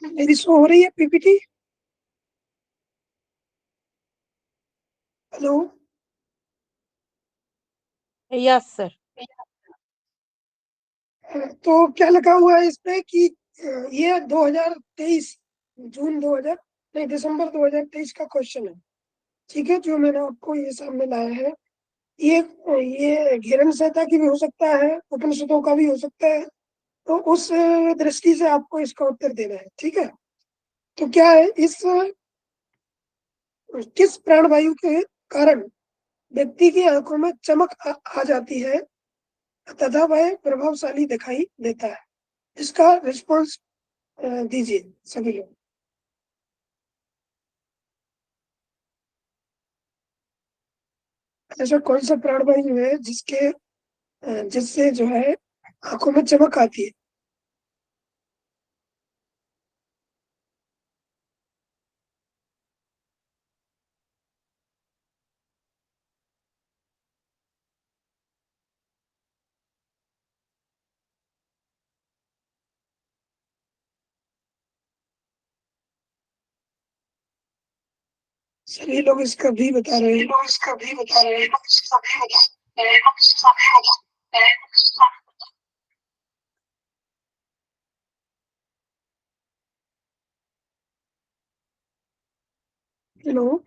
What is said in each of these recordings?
मेरी शो हो रही है पीपीटी? हेलो। Yes sir. तो क्या लिखा हुआ है इसमें कि ये 2023 जून 2000 नहीं दिसंबर 2023 का क्वेश्चन है। ठीक है, जो मैंने आपको ये सामने लाया है। ये ये घेरन संहिता की भी हो सकता है, उपनिषदों का भी हो सकता है। तो उस दृष्टि से आपको इसका उत्तर देना है। ठीक है, तो क्या है इस किस प्राणवायु के कारण व्यक्ति की आंखों में चमक आ जाती है तथा वह प्रभावशाली दिखाई देता है? इसका रिस्पॉन्स दीजिए सभी लोग। ऐसा कौन सा प्राणवायु है जिससे जो है आंखों में चमक आती है? सभी लोग इसका भी बता रहे हैं। हेलो।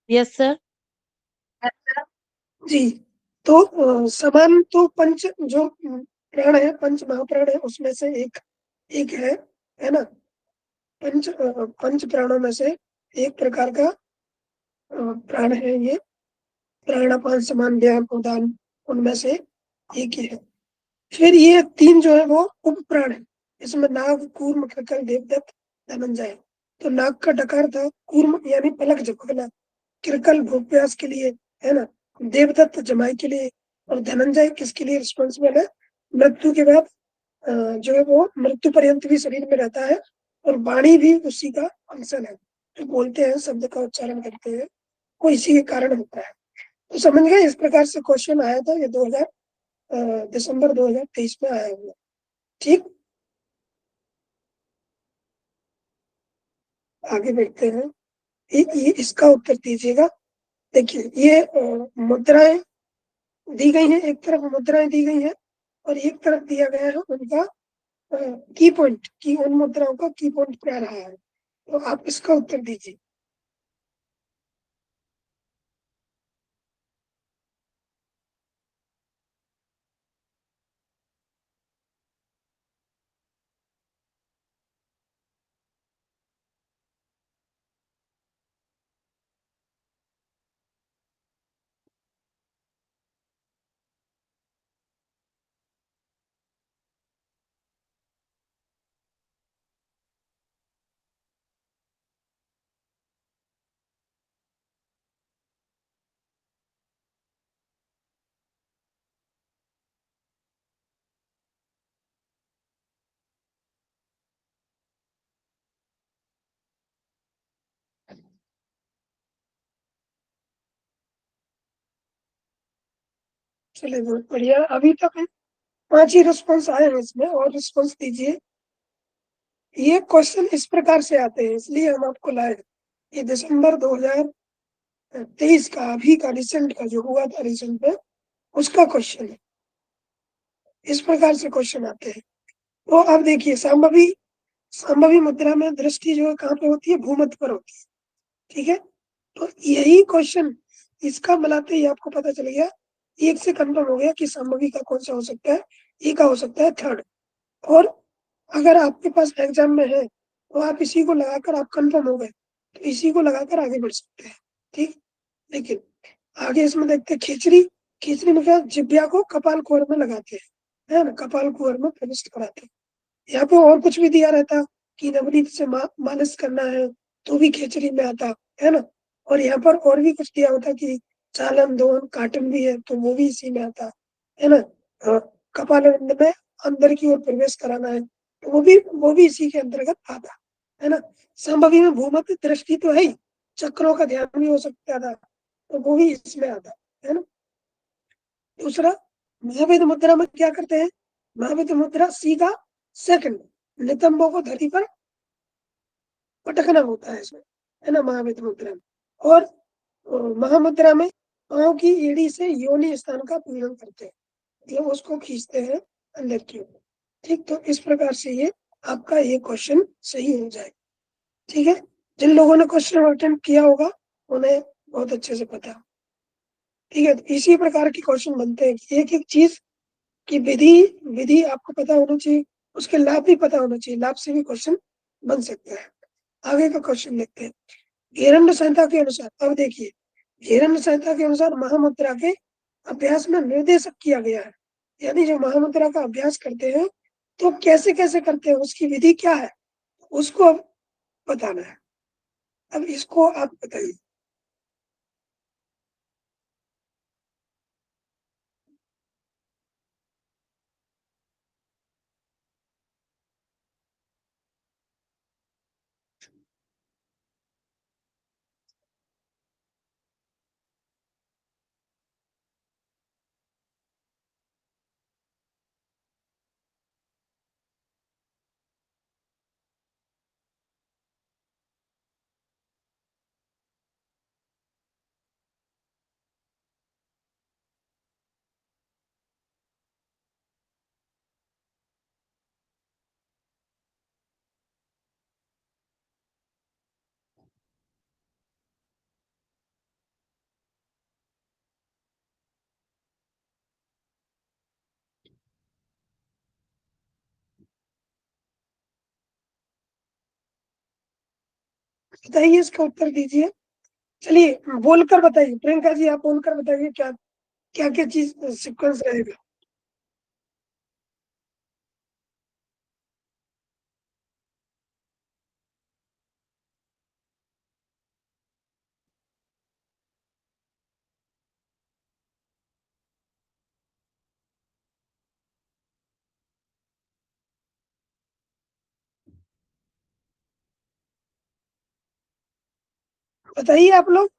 Yes sir. जी, तो समान तो पंच जो प्राण है, पंच महाप्राण है, उसमें से एक एक है ना? पंच प्राणों में से एक प्रकार का प्राण है ये। प्राणापान समान व्यायाम उदान उनमें से एक ही है। फिर ये तीन जो है वो उप प्राण है। इसमें नाग, कूर्म, कृकल, देवदत्त, धनंजय। तो नाग का डकार था, कूर्म यानी पलक झपकना, कृकल भोगप्यास के लिए, है ना, देवदत्त जमाई के लिए, और धनंजय किसके लिए रिस्पॉन्सिबल है? मृत्यु के बाद जो है वो मृत्यु पर्यंत भी शरीर में रहता है, और वाणी भी उसी का फंक्शन है। जो बोलते हैं, शब्द का उच्चारण करते हैं, वो इसी के कारण होता है। तो समझ गए, इस प्रकार से क्वेश्चन आया था ये 2000 दिसंबर 2023 में आया हुआ। ठीक, आगे बढ़ते हैं। ये इसका उत्तर दीजिएगा। देखिए, ये मुद्राएं दी गई हैं, एक तरफ मुद्राएं दी गई हैं और एक तरफ दिया गया है उनका की पॉइंट, की उन मुद्राओं का की पॉइंट क्या रहा है। तो आप इसका उत्तर दीजिए। चलिए, बहुत बढ़िया। अभी तक 5 ही रिस्पॉन्स आए हैं इसमें, और रिस्पॉन्स दीजिए। ये क्वेश्चन इस प्रकार से आते हैं, इसलिए हम आपको लाए। ये दिसंबर 2023 का, अभी का, रिसेंट का जो हुआ था रिसेंट में, उसका क्वेश्चन है। इस प्रकार से क्वेश्चन आते हैं। तो अब देखिए, संभवी मुद्रा में दृष्टि जो है कहाँ पे होती है? भूमध्य पर होती है। ठीक है, तो यही क्वेश्चन इसका मिलाते ही आपको पता चल गया, एक से कंफर्म हो गया कि संभवी का कौन सा हो सकता है। ए का हो सकता है थर्ड। और अगर आपके पास एग्जाम में है तो आप इसी को लगाकर आप कंफर्म हो गए, तो इसी को लगाकर आगे बढ़ सकते हैं। ठीक, लेकिन आगे इसमें देखते हैं खिचड़ी। खिचड़ी में क्या, जिब्या को कपाल कुहर में लगाते हैं, है ना, कपाल कुहर में प्रविष्ट कराते हैं। यहाँ पे और कुछ भी दिया रहता कि नवनीत से मालिश करना है, तो भी खिचड़ी में आता, है ना। और यहाँ पर और भी कुछ दिया होता कि चालन दोहन काटन भी है, तो वो भी इसी में आता, है ना। कपाल में अंदर की ओर प्रवेश कराना है, तो वो भी इसी के अंतर्गत आता, है ना। संभवी में भूमध्य दृष्टि तो है ही, चक्रों का ध्यान भी हो सकता था, तो वो भी इसमें आता, है ना। दूसरा, महावेद मुद्रा में क्या करते हैं? महावेद मुद्रा सीधा सेकंड, नितंबों को धरती पर पटकना होता है इसमें, है ना, महाविद्र मुद्रा में। और महामुद्रा में पाँव की एड़ी से योनि स्थान का पीड़न करते हैं, मतलब उसको खींचते हैं अंदर की ओर। ठीक, तो इस प्रकार से ये आपका ये क्वेश्चन सही हो जाएगा। ठीक है, जिन लोगों ने क्वेश्चन अटेम्प्ट किया होगा उन्हें बहुत अच्छे से पता है। ठीक है, तो इसी प्रकार के क्वेश्चन बनते हैं कि एक एक चीज की विधि विधि आपको पता होना चाहिए, उसके लाभ भी पता होना चाहिए, लाभ से भी क्वेश्चन बन सकता है। आगे का क्वेश्चन देखते हैं। हिरण्य संहिता के अनुसार, अब देखिए, हिरण्य संहिता के अनुसार महामुद्रा के अभ्यास में निर्देशक किया गया है, यानी जो महामुद्रा का अभ्यास करते हैं तो कैसे कैसे करते हैं, उसकी विधि क्या है, उसको अब बताना है। अब इसको आप बताइए। बताइए, इसका उत्तर दीजिए। चलिए बोलकर बताइए, प्रियंका जी आप बोलकर बताइए, क्या क्या क्या चीज सीक्वेंस रहेगा। बताइए आप लोग।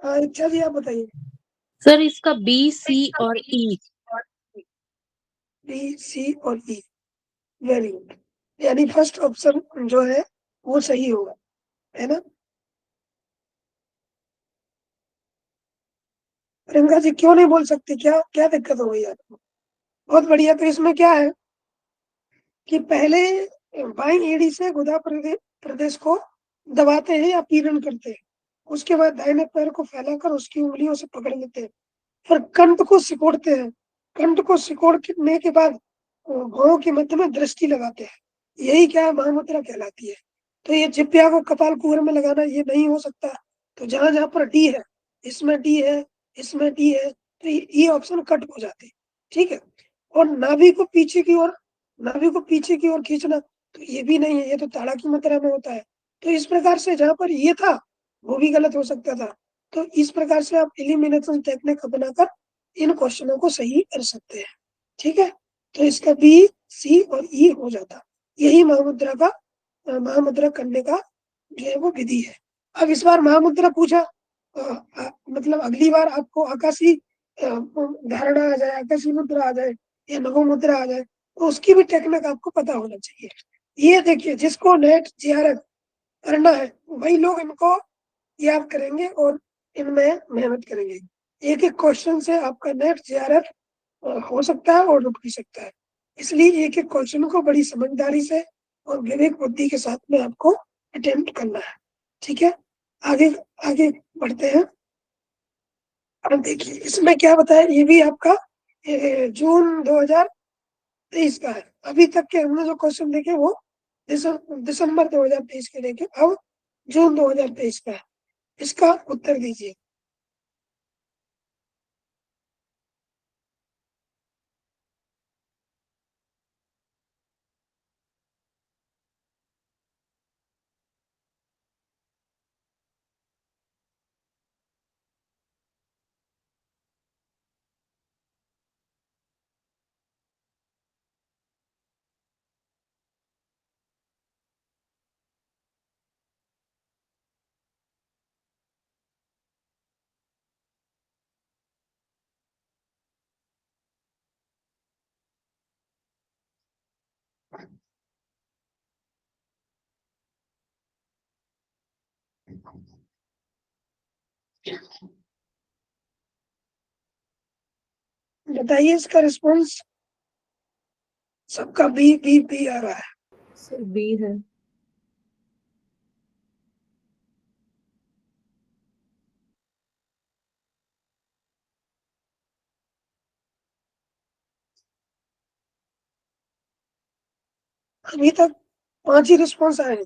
हाँ, इच्छा जी आप बताइए। सर इसका बी, सी और ई। बी, सी और ई, वेरी गुड। यानी फर्स्ट ऑप्शन जो है वो सही होगा, है ना। प्रियंका जी क्यों नहीं बोल सकती, क्या क्या दिक्कत हो गई आपको। बहुत बढ़िया, तो इसमें क्या है कि पहले बाईं एड़ी से गुदा प्रदेश को दबाते हैं या पीड़न करते हैं, उसके बाद दाहिने पैर को फैलाकर उसकी उंगलियों से पकड़ लेते हैं, फिर कंठ को सिकोड़ते हैं, कंठ को सिकोड़ने के बाद भौहों के मध्य में दृष्टि लगाते हैं, यही क्या है, महामुद्रा कहलाती है। तो ये जिह्वा को कपाल कुहर में लगाना ये नहीं हो सकता, तो जहां जहां पर डी है, इसमें डी है, इसमें डी है, तो ये ऑप्शन कट हो जाते हैं। ठीक है, और नाभि को पीछे की ओर खींचना, तो ये भी नहीं है, ये तो ताड़ा की मात्रा में होता है। तो इस प्रकार से जहां पर ये था वो भी गलत हो सकता था। तो इस प्रकार से आप एलिमिनेशन टेक्निक अपनाकर इन क्वेश्चनों को सही कर सकते हैं। ठीक है, तो इसका बी, सी और ई हो जाता। यही महामुद्रा करने का जो है वो विधि है। अब इस बार महामुद्रा पूछा, मतलब अगली बार आपको आकाशी धारणा आ जाए, आकाशी मुद्रा आ जाए या नवो मुद्रा आ जाए, तो उसकी भी टेक्निक आपको पता होना चाहिए। ये देखिए, जिसको नेट जीआरएफ करना है वही लोग इनको याद करेंगे और इनमें मेहनत करेंगे। एक एक क्वेश्चन से आपका नेट जीआरएफ हो सकता है और रुक भी सकता है, इसलिए एक एक क्वेश्चन को बड़ी समझदारी से और विवेक बुद्धि के साथ में आपको अटेम्प्ट करना है। ठीक है, आगे आगे बढ़ते हैं। अब देखिए इसमें क्या बताया, ये भी आपका जून 2023 का है। अभी तक के हमने जो क्वेश्चन देखे वो दिसंबर 2023 के देखे, अब जून 2023 का है। इसका उत्तर दीजिए। बताइए इसका रिस्पॉन्स। सबका बी बी बी आ रहा है। सर बी है। अभी तक 5 ही रिस्पॉन्स आए हैं।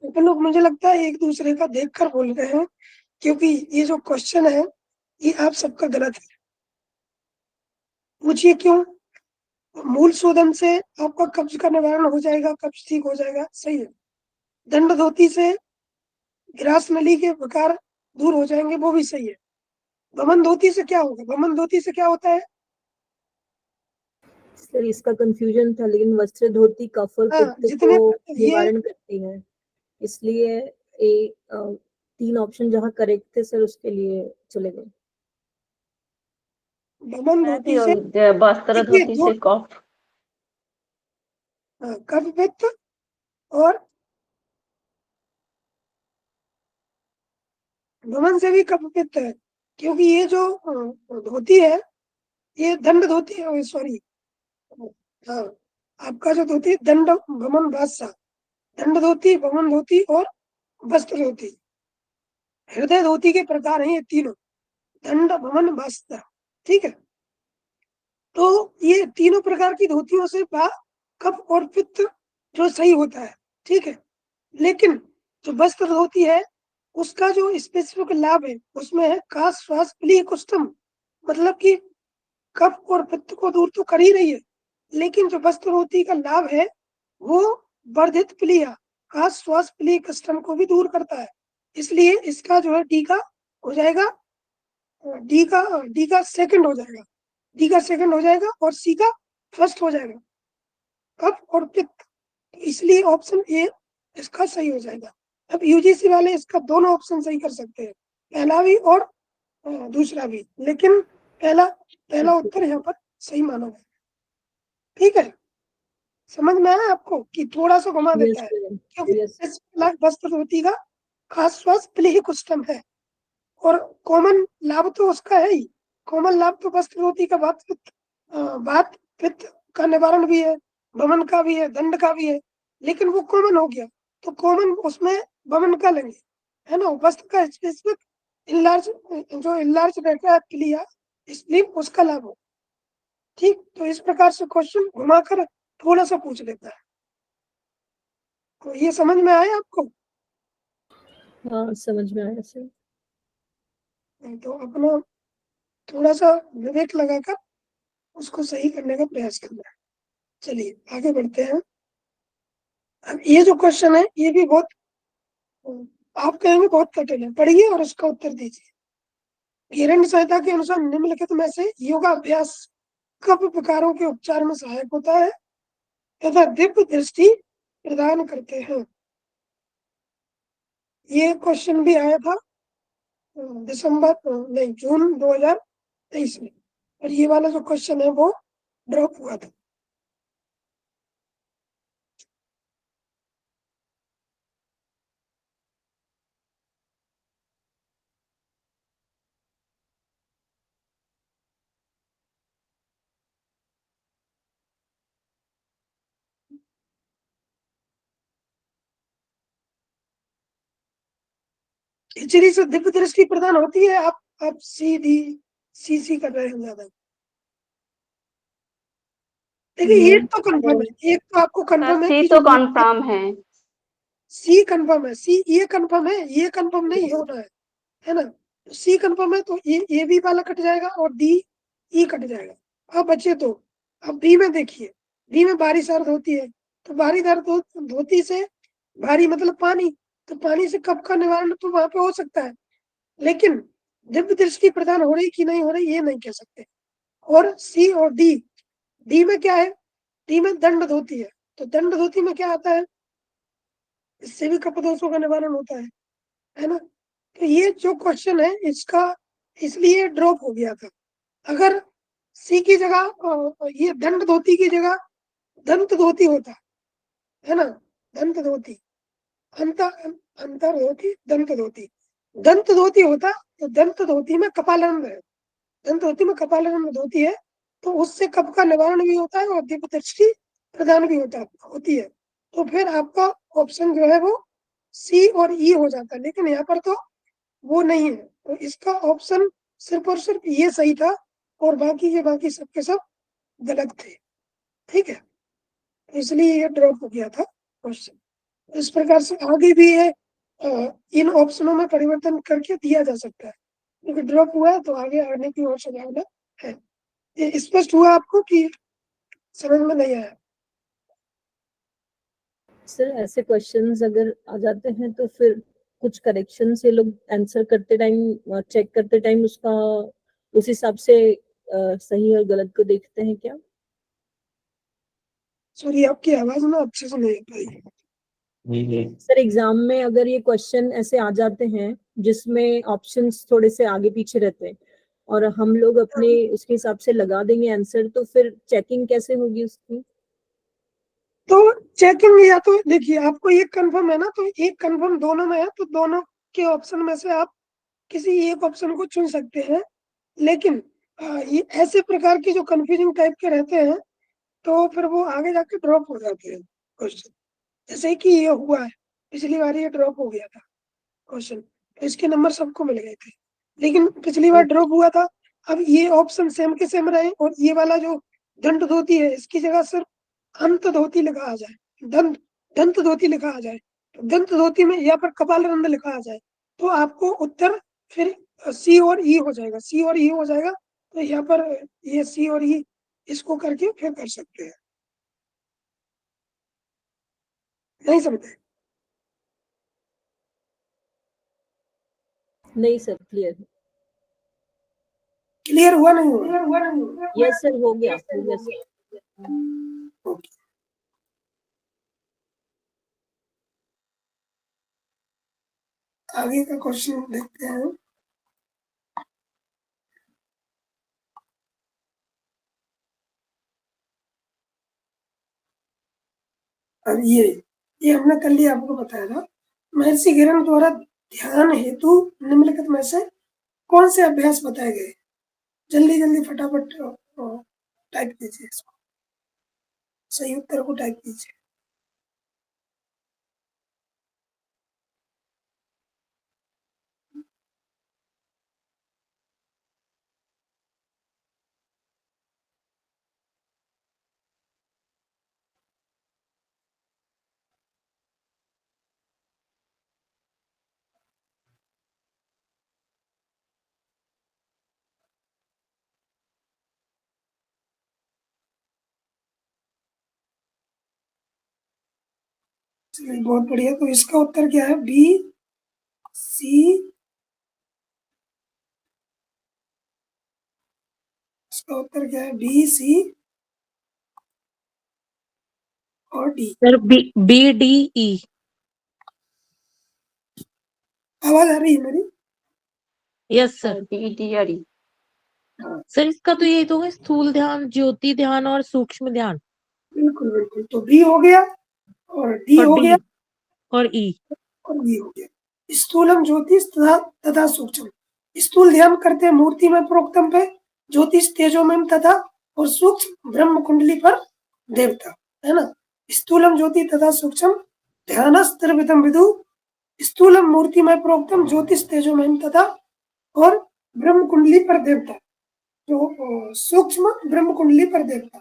तो लोग मुझे लगता है एक दूसरे का देखकर बोल रहे हैं, क्योंकि ये जो क्वेश्चन है ये आप सबका गलत है। पूछिए क्यों। मूल शोधन से आपका कब्ज का निवारण हो जाएगा, कब्ज ठीक हो जाएगा, सही है। दंड धोती से ग्रास नली के विकार दूर हो जाएंगे, वो भी सही है। वमन धोती से क्या होगा? वमन धोती से क्या होता है? सर इसका कंफ्यूजन था, लेकिन वस्त्र धोती कफ और हाँ, पित्त को जितने ये निवारण करती है, इसलिए ए 3 ऑप्शन जहाँ करेक्ट थे सर उसके लिए चले गए। वमन मैं धोती थी से वस्त्र देखिए धोती दो, से कफ। कफ पित्त और वमन से भी कफ पित्त है, क्योंकि ये जो धोती है ये दंड धोती है, सॉरी, हाँ, आपका जो धोती दंड वमन बादशाह, दंड धोती, वमन धोती और वस्त्र धोती, हृदय धोती के प्रकार हैं ये तीनों, दंड वमन बादशाह। ठीक है, तो ये तीनों प्रकार की धोतियों से कफ और पित्त जो सही होता है। ठीक है, लेकिन जो वस्त्र धोती है उसका जो स्पेसिफिक लाभ है उसमें है काश श्वास प्लीह कुष्ठम, मतलब कि कफ और पित्त को दूर तो कर ही रही है, लेकिन जो वस्त्र धोती का लाभ है वो वर्धित प्लीहा, काश श्वास प्लीह कुष्ठम को भी दूर करता है। इसलिए इसका जो है डी का हो जाएगा, डी का सेकंड हो जाएगा, डी का सेकंड हो जाएगा और सी का फर्स्ट हो जाएगा, कफ और पित्त। इसलिए ऑप्शन ए इसका सही हो जाएगा। अब यूजीसी वाले इसका दोनों ऑप्शन सही कर सकते हैं, पहला भी और दूसरा भी, लेकिन पहला उत्तर यहाँ पर सही माना गया। ठीक है, समझ में आया आपको कि थोड़ा सा घुमा देता यस है, सर, क्योंकि यस। वस्त्र धोती का खास श्वास प्लीह कुष्ठम है और कॉमन लाभ तो उसका है ही। कॉमन लाभ तो वस्त्र धोती का वात पित्त का निवारण भी है, वमन का भी है, दंड का भी है, लेकिन वो कॉमन हो गया, तो कॉमन उसमें वमन का लेंगे, है ना। वस्त्र का स्पेसिफिक इनलार्ज, जो इनलार्ज रहता है प्लिया स्प्लीन, उसका लाभ हो। ठीक, तो इस प्रकार से क्वेश्चन घुमाकर थोड़ा सा पूछ लेता है। तो ये समझ में आया आपको? हाँ समझ में आया सर। तो अपना थोड़ा सा विवेक लगाकर उसको सही करने का प्रयास करना है। चलिए आगे बढ़ते हैं। अब ये जो क्वेश्चन है ये भी बहुत, आप कहेंगे बहुत कठिन है, पढ़िए और उसका उत्तर दीजिए। हिरण्य संहिता के अनुसार निम्नलिखित में से योगाभ्यास कफ विकारों के उपचार में सहायक होता है तथा दिव्य दृष्टि प्रदान करते हैं। ये क्वेश्चन भी आया था दिसंबर नहीं, जून 2023 में, और ये वाला जो क्वेश्चन है वो ड्रॉप हुआ था। खिचड़ी से दिव्य दृष्टि प्रदान होती है, आप सी कर रहे हैं ज्यादा। देखिए एक तो कंफर्म है, एक तो आपको सर कंफर्म है सी कि जो तो कंफर्म है। सी कंफर्म है, सी ये कंफर्म है, ये कंफर्म नहीं होना है ना। सी कंफर्म है तो ये बी वाला कट जाएगा और डी ई कट जाएगा। अब बचे तो, अब बी में देखिए, बी में भारी सर्द होती है, तो भारी दर्द धोती से, भारी मतलब पानी, तो पानी से कफ का निवारण तो वहां पे हो सकता है, लेकिन दिव्य दृष्टि प्रदान हो रही कि नहीं हो रही ये नहीं कह सकते। और सी और डी, डी में क्या है? डी में दंड धोती है, तो दंड धोती में क्या आता है? इससे भी कफ दोषों का निवारण होता है ना। तो ये जो क्वेश्चन है इसका इसलिए ड्रॉप हो गया था। अगर सी की जगह ये दंड धोती की जगह दंत धोती होता है ना, दंत धोती, अंतर धोती, दंत धोती, दंत धोती होता तो दंत धोती में कपालरंध्र है, दंत धोती में कपालरंध्र धोती है, तो उससे कफ का निवारण भी होता है और दिव्य दृष्टि प्रदान भी होती है। तो फिर आपका ऑप्शन जो है वो सी और ई हो जाता है, लेकिन यहाँ पर तो वो नहीं है, तो इसका ऑप्शन सिर्फ और सिर्फ ये सही था और बाकी सबके सब गलत थे। ठीक है, तो इसलिए ये ड्रॉप हो गया था क्वेश्चन। इस प्रकार से आगे भी ये इन ऑप्शनों में परिवर्तन करके दिया जा सकता है, क्योंकि ड्रॉप हुआ है तो आगे आने की और संभावना है। ये स्पष्ट हुआ आपको कि समझ में नहीं आया? सर ऐसे क्वेश्चंस अगर आ जाते हैं तो फिर कुछ करेक्शन से लोग आंसर करते टाइम, चेक करते टाइम उसका उस हिसाब से सही और गलत को देखते हैं क्या? सॉरी, आपकी आवाज ना अच्छे से नहीं आ पाई। सर एग्जाम में अगर ये क्वेश्चन ऐसे आ जाते हैं जिसमें ऑप्शंस थोड़े से आगे पीछे रहते हैं और हम लोग अपने उसके हिसाब से लगा देंगे आंसर, तो फिर चेकिंग कैसे होगी उसकी? तो चेकिंग या तो देखिए, आपको एक कंफर्म है ना, तो एक कंफर्म दोनों में है, तो दोनों के ऑप्शन में से आप किसी एक ऑप्शन को चुन सकते हैं। लेकिन ये ऐसे प्रकार के जो कंफ्यूजिंग टाइप के रहते हैं तो फिर वो आगे जाके ड्रॉप हो जाते हैं क्वेश्चन। जैसे कि ये हुआ है, पिछली बार ये ड्रॉप हो गया था क्वेश्चन, तो इसके नंबर सबको मिल गए थे, लेकिन पिछली बार ड्रॉप हुआ था। अब ये ऑप्शन सेम के सेम रहे और ये वाला जो दंत धोती है इसकी जगह सिर्फ अंत धोती लिखा आ जाए, दंत दंत धोती लिखा आ जाए, तो दंत धोती में या पर कपालरंद लिखा आ जाए, तो आपको उत्तर फिर सी और ई हो जाएगा, सी और ई हो जाएगा। तो यहाँ पर ये सी और ई इसको करके फिर कर सकते हैं। नहीं समझे? नहीं सर, क्लियर है। क्लियर हुआ नहीं हुआ? यस सर, हो गया सर। ओके, आगे का क्वेश्चन देखते हैं। अब ये हमने कर लिया, आपको बताया था। महर्षि किरण द्वारा ध्यान हेतु निम्नलिखित में से कौन से अभ्यास बताए गए? जल्दी जल्दी फटाफट टाइप कीजिए इसको, सही उत्तर को टाइप कीजिए। चलिए, बहुत बढ़िया। तो इसका उत्तर क्या है? बी सी, इसका उत्तर क्या है? बी सी और D. Sir B D E. आवाज आ रही है मेरी? यस सर, बी डी और ई। सर इसका तो यही तो होगा, स्थूल ध्यान, ज्योति ध्यान और सूक्ष्म ध्यान। बिल्कुल बिल्कुल, तो बी हो गया और डी और हो गया डी और ई। और बी हो गया। स्थूलम ज्योतिष तथा सूक्ष्म। स्थूल ध्यान करते हैं मूर्ति में प्रोक्तम पे, ज्योतिष तेजोमय तथा, और सूक्ष्म ब्रह्म कुंडली पर देवता, है ना। स्थूलम ज्योति तथा सूक्ष्म ध्यानस्त्रिविधम विदु। स्थूलम मूर्ति में प्रोक्तम ज्योतिष तेजोमय तथा, और ब्रह्म कुंडली पर देवता, जो सूक्ष्म ब्रह्म कुंडली पर देवता।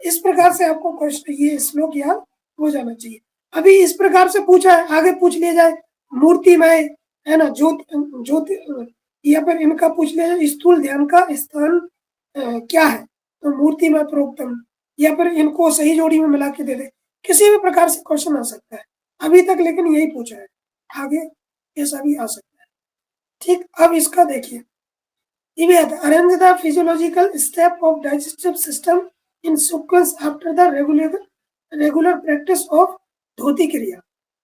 इस प्रकार से आपको क्वेश्चन, ये श्लोक याद हो जाना चाहिए। अभी इस प्रकार से पूछा है, आगे पूछ लिया जाए मूर्ति में, है ना, ज्योति, यहाँ पर इनका पूछ लिया जाए स्थूल ध्यान का स्थान क्या है, तो मूर्ति में प्रोक्तम, या फिर इनको सही जोड़ी में मिला के दे दे, किसी भी प्रकार से क्वेश्चन आ सकता है अभी तक, लेकिन यही पूछा है, आगे ऐसा भी आ सकता है। ठीक, अब इसका देखिए, arrange the physiological step of digestive system in sequence after the regular practice of धोती क्रिया।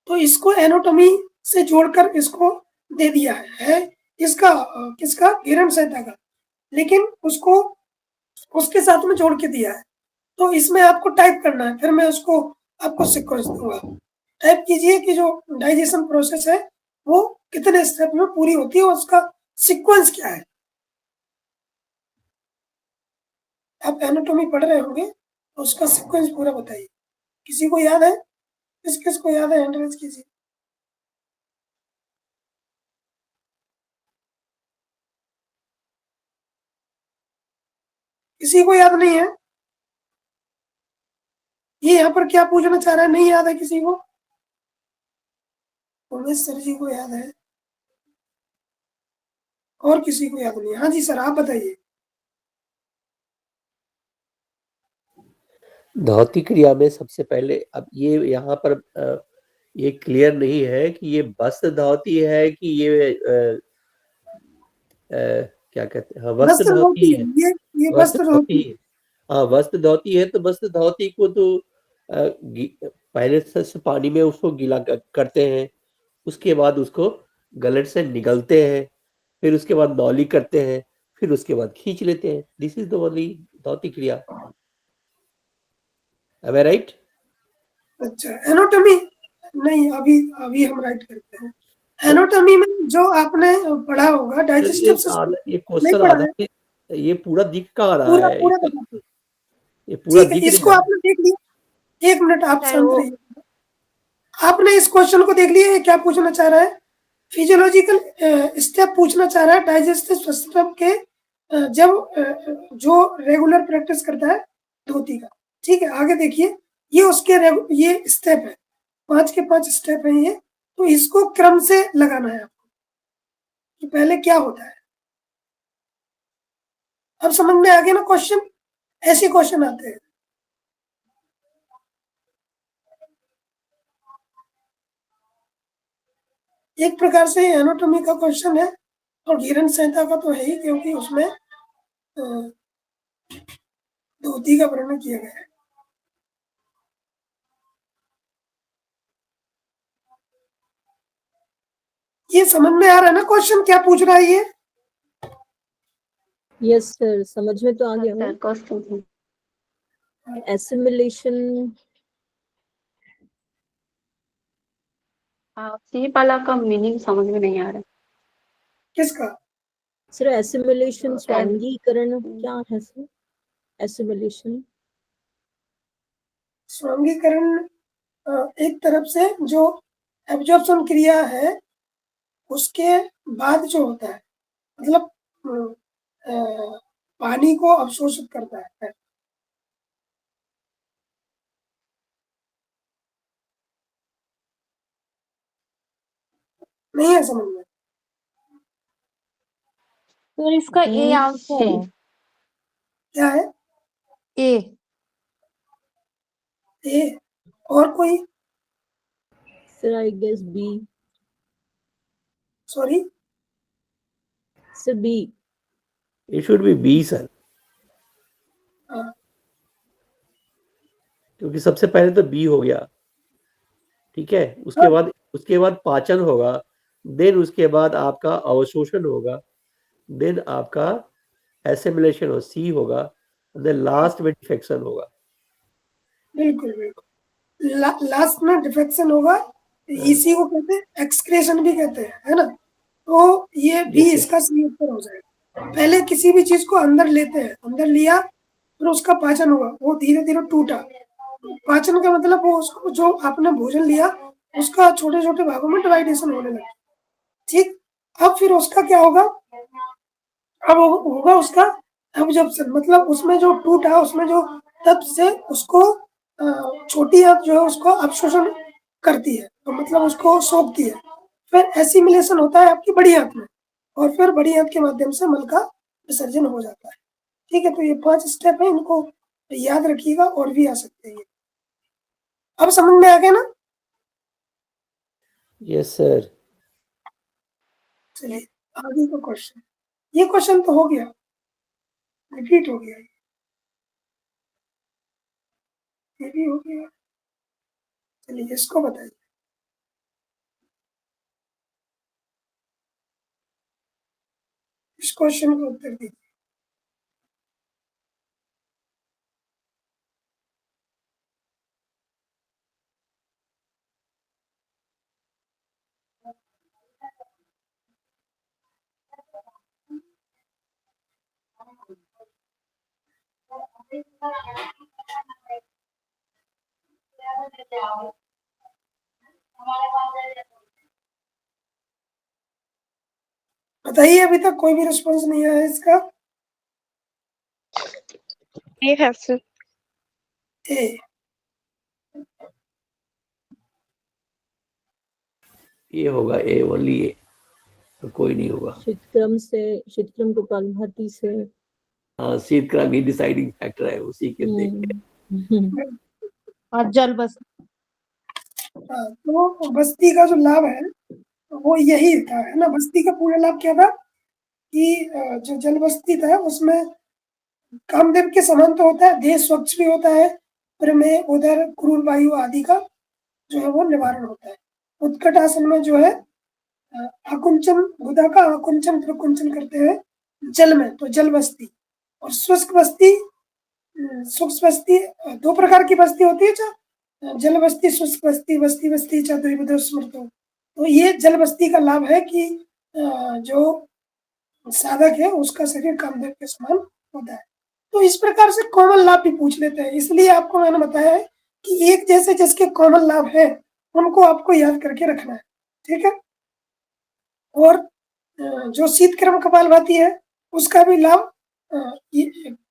तो इसको एनाटॉमी से जोड़कर इसको दे दिया है किसका किरण संहिता का, लेकिन उसको उसके साथ में जोड़ के दिया है। तो इसमें आपको टाइप करना है, फिर मैं उसको आपको सीक्वेंस दूंगा। टाइप कीजिए कि जो डाइजेशन प्रोसेस है वो कितने स्टेप में पूरी होती है और उसका सीक्वेंस क्या है। आप एनाटॉमी पढ़ रहे होंगे तो उसका सीक्वेंस पूरा बताइए। किसी को याद है? किस को याद है? हैंड रेज कीजिए। किसी को याद नहीं है? ये यहाँ पर क्या पूछना चाह रहा है, नहीं याद है किसी को? उमेश सर जी को याद है, और किसी को याद नहीं है? हाँ जी सर, आप बताइए। धौती क्रिया में सबसे पहले, अब ये यहाँ पर ये क्लियर नहीं है कि ये वस्त्र धौती है कि ये क्या कहते हैं, हाँ वस्त्र वस्त्र धौती धोती है। है, ये वस्त्र वस्त्र धौती धोती। है, हाँ वस्त्र धौती है। तो वस्त्र धौती को तो पहले से पानी में उसको गीला करते हैं, उसके बाद उसको गलट से निगलते हैं, फिर उसके बाद नौली करते हैं, फिर उसके बाद खींच लेते हैं। दिस इज द ओनली धौती क्रिया। Am I right? अच्छा, एनाटॉमी नहीं, अभी अभी हम राइट करते हैं। एनाटॉमी में जो आपने पढ़ा होगा डाइजेस्टिव सिस्टम, ये नहीं क्वेश्चन पढ़ा आधा है? ये पूरा दिख कहाँ रहा पूरा है पूरा बताते हैं। ये पूरा ठीक है, दिख नहीं इसको रहा है। आपने देख लिया? एक मिनट आप चाहे शांत वो रहिए। आपने इस क्वेश्चन को देख लिया? ये क्या पूछना चाह रहा है? फिजियोलॉजिकल स्टेप पूछना चाह रहा है डाइजेस्टिव सिस्टम के, जब जो रेगुलर प्रैक्टिस करता है धोती का। ठीक है, आगे देखिए, ये उसके ये स्टेप है, 5 के 5 स्टेप है ये। तो इसको क्रम से लगाना है आपको कि पहले क्या होता है। अब समझ में आ गया ना क्वेश्चन? ऐसे क्वेश्चन आते हैं। एक प्रकार से एनाटॉमी का क्वेश्चन है, और गिरन संहिता का तो है ही, क्योंकि उसमें धोती का वर्णन किया गया है। ये समझ में आ रहा है ना क्वेश्चन क्या पूछ रहा है ये? यस सर, समझ में तो आ गया सर है। क्वेश्चन एसिमिलेशन, सी वाला का मीनिंग समझ में नहीं आ रहा। किसका? सर एसिमिलेशन स्वांगीकरण क्या है सर? एसिमिलेशन स्वांगीकरण एक तरफ से जो एब्जॉर्प्शन क्रिया है उसके बाद जो होता है, मतलब पानी को अवशोषित करता है। नहीं है समझ में? सर इसका ए आंसर है। क्या है? ए ए? और कोई? Sir I guess B. Sorry, sir B. It should be B sir, क्योंकि सबसे पहले तो बी हो गया, ठीक है। उसके बाद पाचन होगा, देन उसके बाद आपका अवशोषण होगा, देन आपका एसिमिलेशन हो सी होगा, देन लास्ट में डिफेक्शन होगा। बिल्कुल बिल्कुल, लास्ट में डिफेक्शन होगा। इसी को कहते हैं एक्सक्रेशन भी कहते हैं, है ना? तो ये भी Yes, इसका सही उत्तर हो जाएगा। पहले किसी भी चीज को अंदर लेते हैं, अंदर लिया, फिर उसका पाचन हुआ, वो धीरे धीरे टूटा। पाचन का मतलब वो उसको जो आपने भोजन लिया उसका छोटे छोटे भागों में डिवाइडेशन होने लगा। ठीक, अब फिर उसका क्या होगा? अब होगा उसका एब्जॉर्प्शन, मतलब उसमें जो टूटा, उसमें जो तब से उसको छोटी आंत जो है उसको अवशोषण करती है, तो मतलब उसको सोखती है। फिर एसिमिलेशन होता है आपकी बड़ी आंत में, और फिर बड़ी आंत के माध्यम से मल का विसर्जन हो जाता है। ठीक है, तो ये 5 स्टेप है, इनको याद रखिएगा, और भी आ सकते हैं। अब समझ में आ गया ना? Yes sir. चलिए आगे का क्वेश्चन। ये क्वेश्चन तो हो गया, रिपीट हो गया, ये भी हो गया। चलिए इसको बताइए। इस क्वेश्चन का उत्तर दीजिए। बताइए, अभी तक कोई भी रिस्पॉन्स नहीं आया इसका। ये है सर। ए, ये होगा ए, ओनली ए, तो कोई नहीं होगा। शीतक्रम कपालभाति से हाँ, शीतक्रम ही डिसाइडिंग फैक्टर है, उसी के देख के। और जल बस हाँ, तो बस्ती का जो लाभ है वो यही था, है ना। बस्ती का पूरा लाभ क्या था कि जो जल बस्ती था उसमें कामदेव के समान तो होता है, देह स्वच्छ भी होता है, प्रमेय, उदर, क्रूर वायु आदि का जो है वो निवारण होता है। उत्कट आसन में जो है आकुंचन, गुदा का आकुंचन प्रकुंचन करते हैं जल में, तो जल बस्ती। और शुष्क बस्ती, शुष्क बस्ती, दो प्रकार की बस्ती होती है, जल बस्ती, शुष्क बस्ती, बस्ती बस्ती चतुर्विध स्मृतो। तो ये जल बस्ती का लाभ है कि जो साधक है उसका शरीर कामदेव के समान होता है। तो इस प्रकार से कॉमन लाभ भी पूछ लेते हैं, इसलिए आपको मैंने बताया है कि एक जैसे जिसके कॉमन लाभ है उनको आपको याद करके रखना है, ठीक है। और जो शीतक्रम कपालभाति है उसका भी लाभ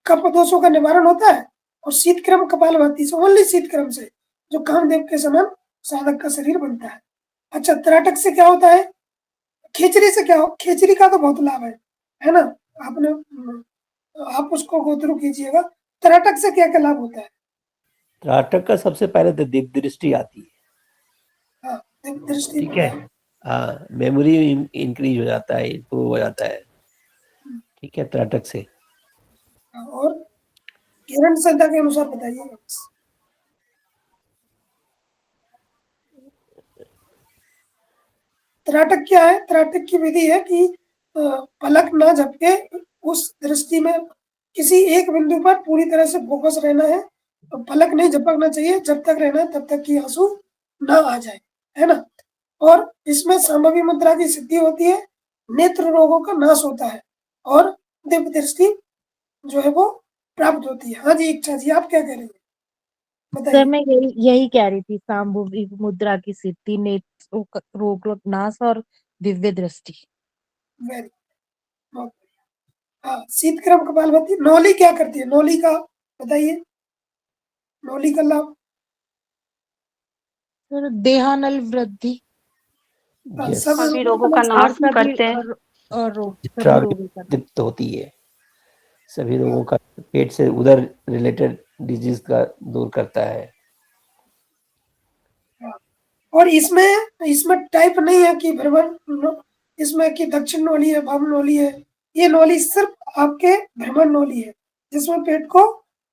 कफ दोषों का निवारण होता है, और शीतक्रम कपालभाति से, ओनली शीतक्रम से जो कामदेव के समान साधक का शरीर बनता है। अच्छा, त्राटक से क्या होता है, खेचरी से क्या हो, खेचरी का तो बहुत लाभ है ना। आपने आप उसको गो थ्रू कीजिएगा। त्राटक से क्या क्या लाभ होता है। त्राटक का सबसे पहले तो दिव्य दृष्टि आती है। हाँ, दृष्टि, ठीक है। हाँ, मेमोरी इंक्रीज हो जाता है, इम्प्रूव हो जाता है। ठीक है, त्राटक से। और किरण संध्या के अनुसार बताइए। त्राटक क्या है, त्राटक की विधि है कि पलक ना झपके, उस दृष्टि में किसी एक बिंदु पर पूरी तरह से फोकस रहना है, तो पलक नहीं झपकना चाहिए, जब तक रहना है तब तक कि आंसू ना आ जाए, है ना। और इसमें संभवी मुद्रा की सिद्धि होती है, नेत्र रोगों का नाश होता है, और दिव्य दृष्टि जो है वो प्राप्त होती है। हाँ जी, इच्छा जी, आप क्या कह रहे हैं, सर बताइए। मैं यही कह रही थी, सांभवी मुद्रा की सिद्धि, नेत्रों का रोग नाश और दिव्य दृष्टि। वेरी, बहुत बढ़िया। हाँ, शीतक्रम कपालभाति। नौली क्या करती है, नौली का बताइए, नौली का लाभ। सर देहानल वृद्धि हाँ, Yes. सब सभी रोगों का और नाश सभी करते हैं। और रोग, सभी त्राटक रोगों का दीप्त होती है, सभी रोगों का, पेट से उधर रिलेटेड डिजीज का दूर करता है। और इसमें इसमें टाइप नहीं है कि भ्रमण, इसमें कि दक्षिण नौली है, वाम नौली है। ये नौली सिर्फ आपके भ्रमण नौली है, जिसमें पेट को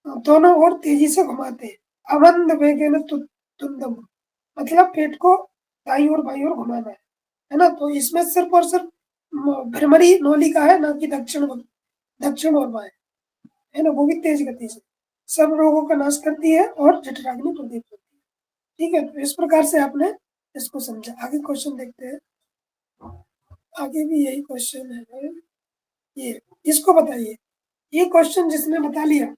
दोनों ओर तेजी से घुमाते हैं। अवंद वेगेन तुंदम, मतलब पेट को दाईं ओर बाईं ओर घुमाना है ना। तो इसमें सिर्फ और सिर्फ भ्रमरी नौली का है, ना कि दक्षिण और बाएं, है ना। वो भी तेज गति से सब रोगों का नाश करती है और जठराग्नि प्रदीप होती है। ठीक है, तो इस प्रकार से आपने इसको समझा। आगे क्वेश्चन देखते हैं। आगे भी यही क्वेश्चन है, ये इसको बताइए। ये क्वेश्चन जिसने बता लिया,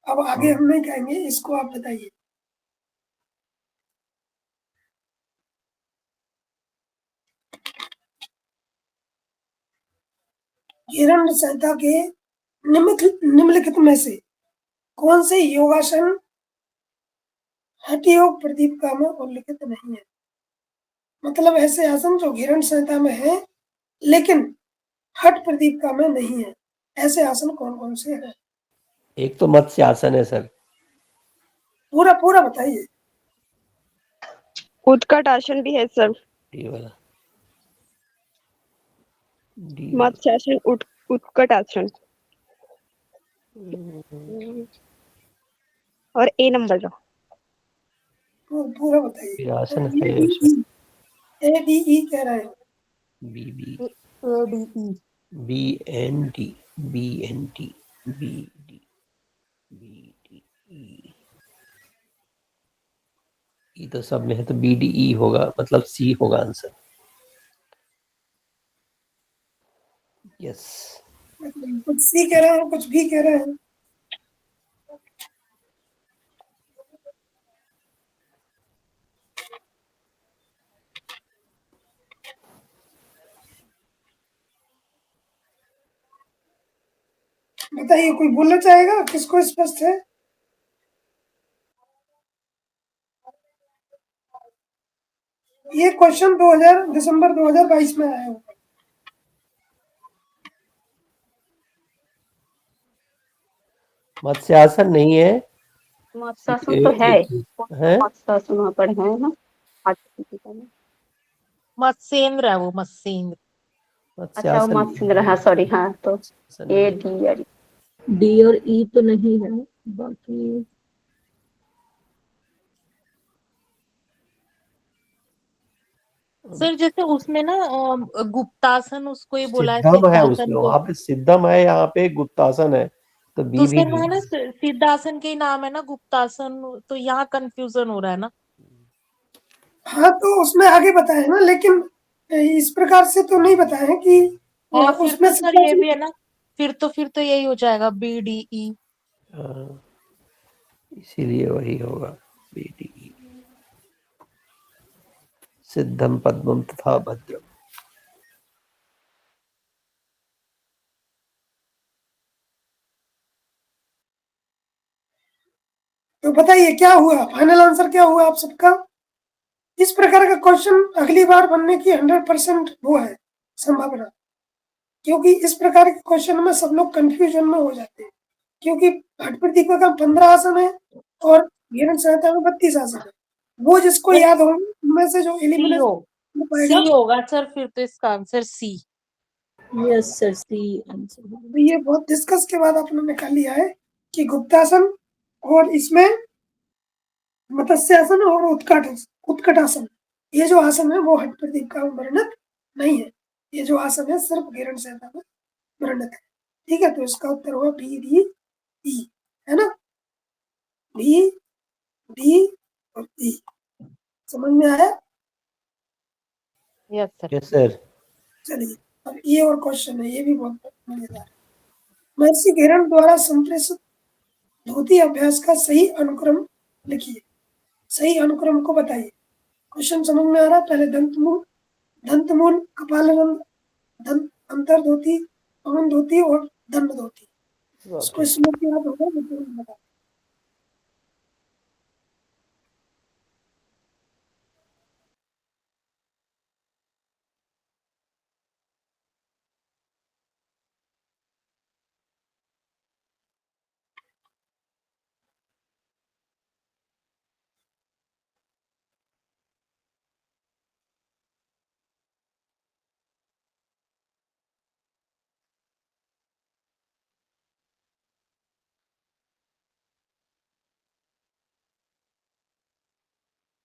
अब आगे हम नहीं कहेंगे, इसको आप बताइए। हिरण्य संहिता के निम्नलिखित में से कौन से योगासन हठ योग प्रदीपिका में उल्लिखित नहीं है। मतलब ऐसे आसन जो हिरण्य संहिता में है लेकिन हठ प्रदीपिका में नहीं है, ऐसे आसन कौन कौन से हैं। एक तो मत्स्य आसन है सर। पूरा पूरा बताइए। उत्कट आसन भी है सर। ये वाला मत्स्य आसन, उत्कट आसन और ए नंबर का पूरा बताइए। आसन है उसमें। ADE कह रहे हैं। B B ADE B N D B N T B D B D E तो सब में है, तो बी डी ई होगा, मतलब सी होगा आंसर। यस कुछ सी कह रहे हैं, कुछ भी कह रहे हैं। बताइए, कोई बोलना चाहेगा? किसको स्पष्ट है? ये क्वेश्चन दिसंबर 2022 में आया होगा। मत्स्यासन नहीं है, मत्स्यासन तो है, है? मत्स्यासन वहाँ पर है ना। मत्स्येंद्र है वो, मत्स्येंद्र। अच्छा, वो मत्स्येंद्र, हाँ सॉरी, हाँ तो ए डी आर डी और ई तो नहीं है, बाकी सर जैसे उसमें ना गुप्तासन उसको ही बोला है, सिद्धम है, सिद्धासन उसमें को। वहां पे सिद्धम है, यहाँ पे गुप्तासन है, तो तो बी भी सर वहाँ ना सिद्धासन के ही नाम है ना गुप्तासन, तो यहाँ कंफ्यूजन हो रहा है ना। हाँ, तो उसमें आगे बताया ना, लेकिन इस प्रकार से तो नहीं बताया है कि और फिर उसमें तो सर ये भी है ना, फिर तो यही हो जाएगा BDE। हाँ, इसीलिए वही होगा बी डी ई। सिद्धम पद्मम तथा भद्रम। तो बताइए क्या हुआ, फाइनल आंसर क्या हुआ आप सबका? इस प्रकार का क्वेश्चन अगली बार बनने की 100% वो है संभावना, क्योंकि इस प्रकार के क्वेश्चन में सब लोग कंफ्यूजन में हो जाते हैं, क्योंकि हठ प्रदीपक का 15 आसन है और वीरण संहिता में 32 आसन है। वो जिसको याद हो उनमें से जो सी एलिमिनेट हो हो पाएगा, सी होगा सर, फिर तो इसका answer C. Yes sir, C answer तो होगा। ये बहुत डिस्कस के बाद आपने निकाल लिया है कि गुप्तासन और इसमें मत्स्यासन और उत्कटासन, ये जो आसन है वो हठ प्रदीप का वर्णित नहीं है। ये जो आसन है सिर्फ वीरण संहिता में वर्णित है। ठीक है, तो इसका उत्तर होगा बी डी ई, है ना? बी डी और ई। समझ में आया? Yes sir. Yes sir. चलिए, अब ये और क्वेश्चन है, ये भी बहुत मजेदार है। महर्षि घेरण द्वारा संप्रेषित धोती अभ्यास का सही अनुक्रम लिखिए। सही अनुक्रम को बताइए। क्वेश्चन समझ में आ रहा है? पहले दंतमूल, कपालरंध्र, दंत अंतर्धोती, पवन धोती और दंड धोती। इसको श्लोक याद होगा, मैं तुरंत बता।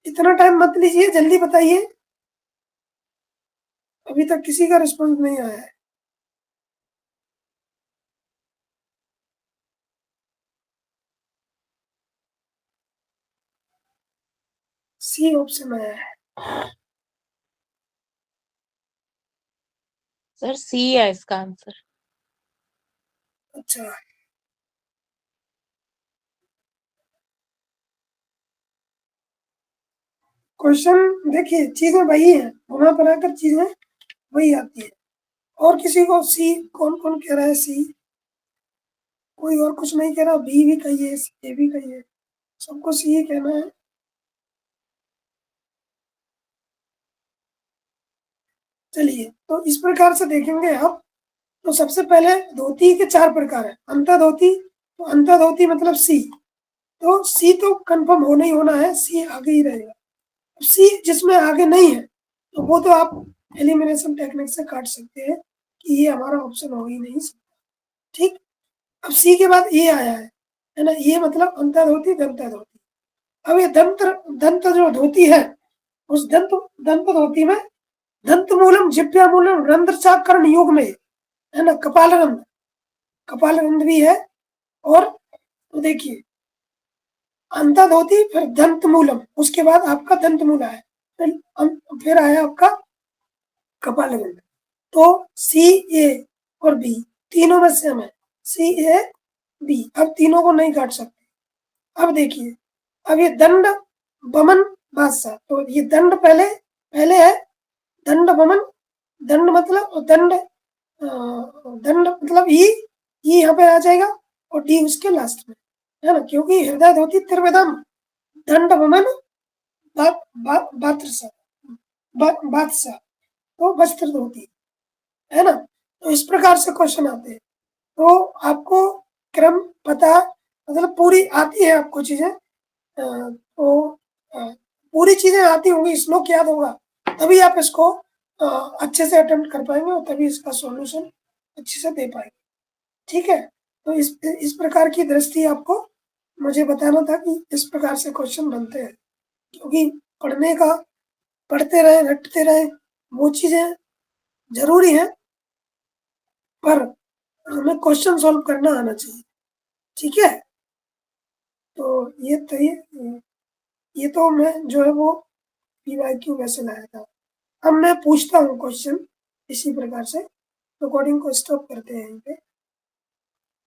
इतना टाइम मत लीजिए, जल्दी बताइए। अभी तक किसी का रिस्पॉन्स नहीं आया है। सी ऑप्शन आया है। सर सी है इसका आंसर। अच्छा, क्वेश्चन देखिए, चीजें वही है, वहां पर आकर चीजें वही आती है। और किसी को सी, कौन कौन कह रहा है सी? कोई और कुछ नहीं कह रहा। बी भी कहिए, ए भी कहिए, सबको सी ही कहना है। चलिए, तो इस प्रकार से देखेंगे आप। तो सबसे पहले धोती के 4 प्रकार है। अंतर धोती, तो अंतर धोती मतलब सी, तो सी तो कंफर्म होना ही होना है, सी आगे ही रहेगा। सी जिसमें आगे नहीं है तो वो तो आप एलिमिनेशन टेक्निक से काट सकते हैं कि ये हमारा ऑप्शन हो ही नहीं सकता। ठीक, अब सी के बाद ये आया है ना? ये मतलब अंतर धोती, दंत धोती। अब ये दंत दंत जो धोती है, उस दंत दंत धोती में दंत मूलम, जिह्वा मूलम, रंध्र चाकर्ण योग में है ना, कपाल रंध्र भी है। और तो देखिए अंतर्धोती, फिर दंत मूलम, उसके बाद आपका दंत मूला है, फिर आया आपका कपाल रंध्र। तो सी, ए और बी तीनों में से हमें सी, ए, बी, अब तीनों को नहीं काट सकते। अब देखिए, अब ये दंड वमन बादशाह, तो ये दंड पहले है, दंड वमन, दंड मतलब दंड मतलब ई यहाँ पे आ जाएगा और डी उसके लास्ट में, है ना, क्योंकि हृदय धोती त्रिवेदम दंड वमन बादशाह, तो वस्त्र धोती, है ना। तो इस प्रकार से क्वेश्चन आते हैं। तो आपको क्रम पता, मतलब पूरी आती है आपको चीजें, तो पूरी चीजें आती होंगी, श्लोक याद होगा, तभी आप इसको अच्छे से अटेम्प्ट कर पाएंगे और तभी इसका सॉल्यूशन अच्छे से दे पाएंगे। ठीक है, तो इस प्रकार की दृष्टि आपको मुझे बताना था कि इस प्रकार से क्वेश्चन बनते हैं, क्योंकि पढ़ते रहे, रटते रहे, वो चीजें जरूरी है, पर हमें क्वेश्चन सॉल्व करना आना चाहिए। ठीक है, तो ये तो मैं जो है वो PYQ वैसे लाया था। अब मैं पूछता हूँ क्वेश्चन इसी प्रकार से। रिकॉर्डिंग को स्टॉप करते हैं यहीं पे।